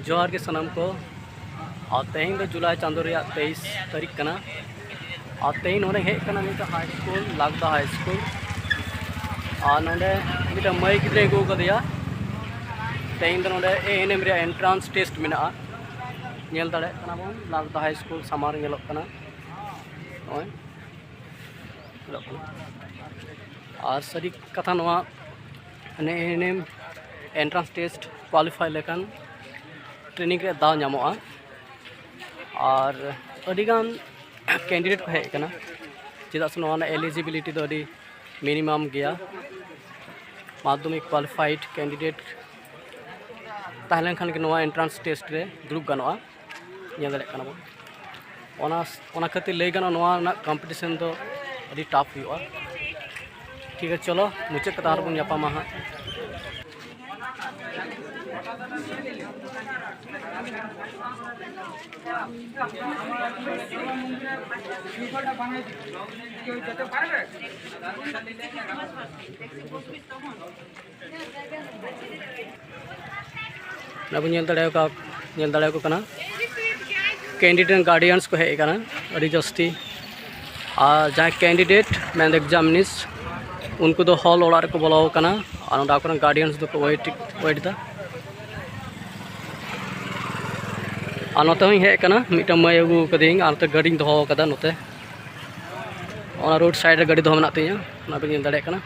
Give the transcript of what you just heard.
जोहार के सनम को और तेहन दो जुलाई चांदो 23 तारीख कना और तेहन नोडे हेज कना मिट हाई स्कूल लागदा हाई स्कूल और नोडे मिट मई गिद्रे को कदिया तेहन दो नोडे एएनएम रे एंट्रांस टेस्ट मेना नेल दाड़े कना बोन लागदा हाई स्कूल सामार नेलोक कना ओय और सरी कथा नवा एएनएम एंट्रांस टेस्ट क्वालिफाई लेकन ट्रेनिंग रे दाव नामोआ और अडिगान कैंडिडेट को हेज कना चेदा से नवा एलिजिबिलिटी दो अडी मिनिमम गया माध्यमिक क्वालिफाइड कैंडिडेट ताहलेन खान के नवा एंट्रांस टेस्ट रे दुरुब गानोआ नेल दाड़े कना बो ओना खातिर लई गानो नवा ना कॉम्पिटिशन दो अडी टफ हुआ। ठीक है चलो मुझे कतार बन जापामा हाँ नबो नेल दाड़े को कना कैंडिडेट गार्डियंस को हेज कना अडी जस्ती और जहाँ कैंडिडेट मैं एग्जामिनिस उनको दो हॉल ओड़ा को बोलो कना और गार्डियंस दो को वेट दा और नोते हूँ हेज कना मिट्टा मई अगू कदिंग और नोते गाड़ी दोहो कदा नोते रोड साइड रे गाड़ी दोहो मेना तिया ना पे नेल दाड़े कना।